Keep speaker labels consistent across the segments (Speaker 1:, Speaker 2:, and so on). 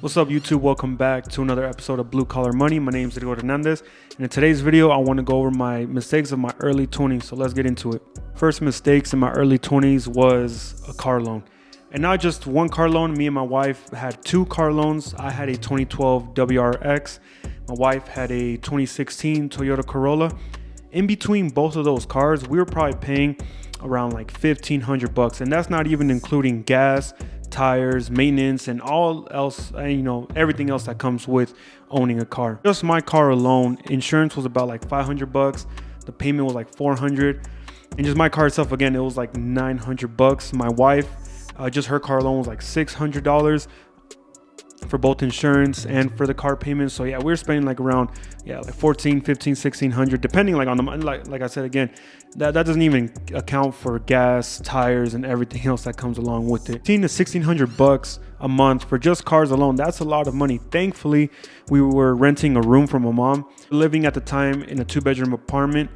Speaker 1: What's up, YouTube? Welcome back to another episode of Blue Collar Money. My name is Rigo Hernandez, and in today's video I want to go over my mistakes of my early 20s. So let's get into it. First mistakes in my early 20s was a car loan, and not just one car loan. Me and my wife had two car loans. I had a 2012 WRX. My wife had a 2016 Toyota Corolla. In between both of those cars, we were probably paying around like $1,500 bucks, and that's not even including gas, tires, maintenance, and all else, everything else that comes with owning a car. Just my car alone, insurance was about like $500. The payment was like $400, and just my car itself, again, it was like $900. My wife, just her car alone was like $600 for both insurance and for the car payment. So yeah, we were spending like around like 14, 15, 1600, depending like on the like I said, again, that doesn't even account for gas, tires, and everything else that comes along with it. 15 to 1600 bucks a month for just cars alone, that's a lot of money. Thankfully, we were renting a room from my mom, living at the time in a 2-bedroom apartment,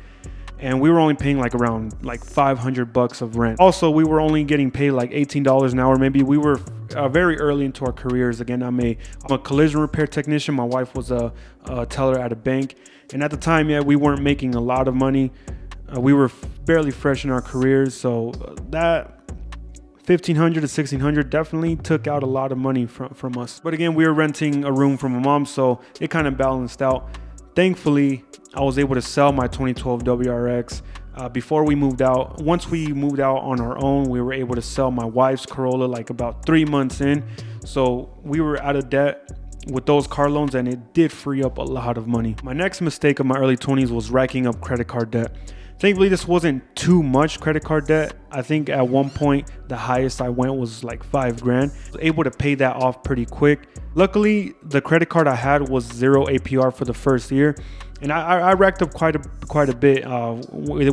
Speaker 1: and we were only paying like around like $500 of rent. Also, we were only getting paid like $18 an hour. Maybe we were very early into our careers. Again, I'm a collision repair technician. My wife was a teller at a bank, and at the time, we weren't making a lot of money. We were barely fresh in our careers, so that $1,500 to $1,600 definitely took out a lot of money from us. But again, we were renting a room from my mom, so it kind of balanced out. Thankfully, I was able to sell my 2012 WRX before we moved out. Once we moved out on our own, we were able to sell my wife's Corolla like about 3 months in. So we were out of debt with those car loans, and it did free up a lot of money. My next mistake of my early 20s was racking up credit card debt. Thankfully, this wasn't too much credit card debt. I think at one point, the highest I went was like $5,000. I was able to pay that off pretty quick. Luckily, the credit card I had was 0 APR for the first year, and I racked up quite a bit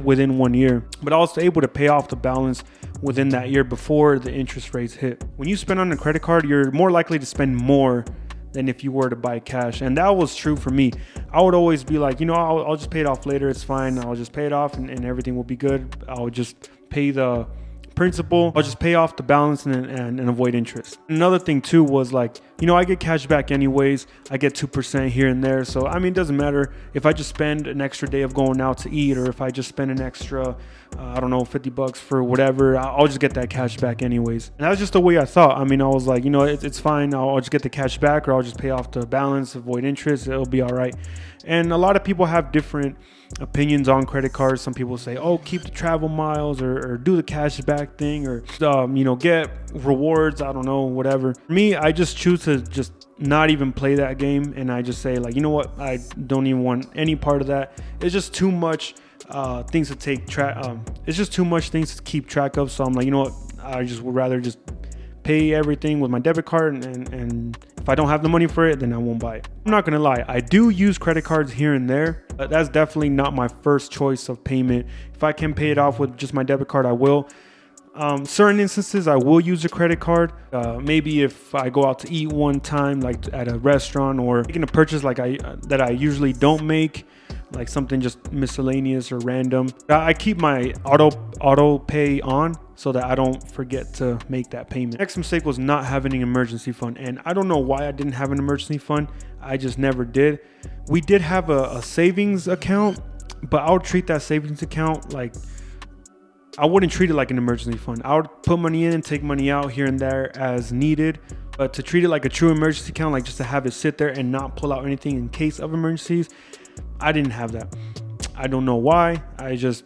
Speaker 1: within 1 year. But I was able to pay off the balance within that year before the interest rates hit. When you spend on a credit card, you're more likely to spend more than if you were to buy cash, and that was true for me. I would always be like, I'll just pay it off later, it's fine, I'll just pay it off and everything will be good. I'll just pay the principal, I'll just pay off the balance and avoid interest. Another thing too was like, I get cash back anyways. I get 2% here and there, so I mean, it doesn't matter if I just spend an extra day of going out to eat, or if I just spend an extra $50 for whatever, I'll just get that cash back anyways. And that's just the way I thought. I mean, I was like, it's fine, I'll just get the cash back, or I'll just pay off the balance, avoid interest, it'll be all right. And a lot of people have different opinions on credit cards. Some people say, oh, keep the travel miles, or do the cash back thing, or get rewards, I don't know, whatever. For me, I just choose to just not even play that game, and I just say like, I don't even want any part of that. It's just too much things to take track. It's just too much things to keep track of. So I'm like, I just would rather just pay everything with my debit card, and if I don't have the money for it, then I won't buy it. I'm not gonna lie, I do use credit cards here and there, but that's definitely not my first choice of payment. If I can pay it off with just my debit card, I will. Certain instances, I will use a credit card. Maybe if I go out to eat one time, like at a restaurant, or making a purchase like that I usually don't make, like something just miscellaneous or random. I keep my auto pay on so that I don't forget to make that payment. Next mistake was not having an emergency fund, and I don't know why I didn't have an emergency fund. I just never did. We did have a savings account, but I would treat that savings account like, I wouldn't treat it like an emergency fund. I would put money in and take money out here and there as needed. But to treat it like a true emergency account, like just to have it sit there and not pull out anything in case of emergencies, I didn't have that. I don't know why. I just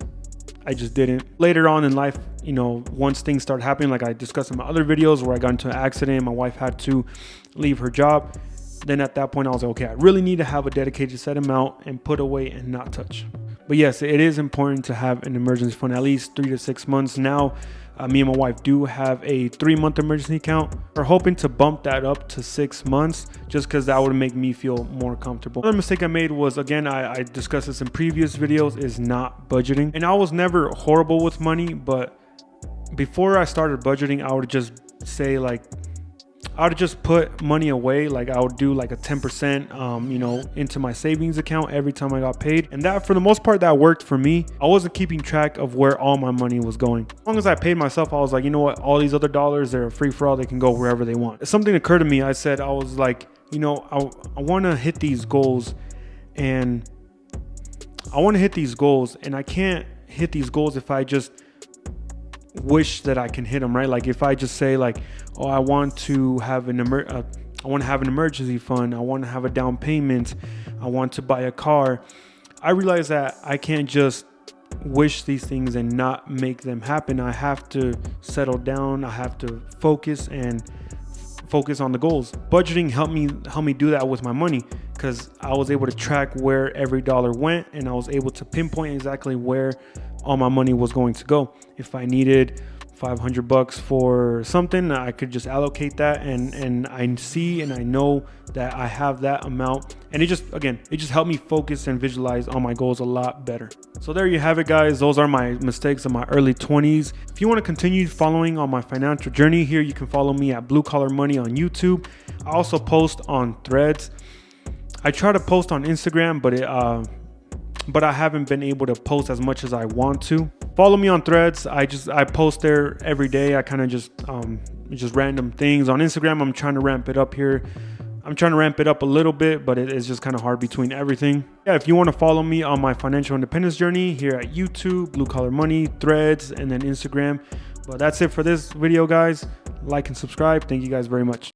Speaker 1: didn't. Later on in life, once things start happening, like I discussed in my other videos where I got into an accident, my wife had to leave her job. Then at that point, I was like, okay, I really need to have a dedicated set amount and put away and not touch. But yes, it is important to have an emergency fund, at least 3 to 6 months. Now, me and my wife do have a 3-month emergency account. We're hoping to bump that up to 6 months, just because that would make me feel more comfortable. Another mistake I made was, again, I discussed this in previous videos, is not budgeting. And I was never horrible with money, but before I started budgeting, I would just say like, I would just put money away. Like I would do like a 10%, you know, into my savings account every time I got paid. And that, for the most part, that worked for me. I wasn't keeping track of where all my money was going. As long as I paid myself, I was like, you know what, all these other dollars, they're free for all. They can go wherever they want. Something occurred to me. I was like, you know, I want to hit these goals, and I can't hit these goals if I just wish that I can hit them, right? Like if I just say like, oh, I want to have an emergency fund, I want to have a down payment, I want to buy a car. I realize that I can't just wish these things and not make them happen. I have to settle down. I have to focus on the goals. Budgeting helped me do that with my money, because I was able to track where every dollar went, and I was able to pinpoint exactly where all my money was going to go. If I needed $500 for something, I could just allocate that, and I see and I know that I have that amount, and it just helped me focus and visualize on my goals a lot better. So there you have it, guys. Those are my mistakes of my early 20s. If you want to continue following on my financial journey here, you can follow me at Blue Collar Money on YouTube. I also post on Threads. I try to post on Instagram, but I haven't been able to post as much as I want to. Follow me on Threads. I post there every day. I kind of just random things. On Instagram, I'm trying to ramp it up here. I'm trying to ramp it up a little bit, but it's just kind of hard between everything. Yeah, if you want to follow me on my financial independence journey here at YouTube, Blue Collar Money, Threads, and then Instagram. But that's it for this video, guys. Like and subscribe. Thank you guys very much.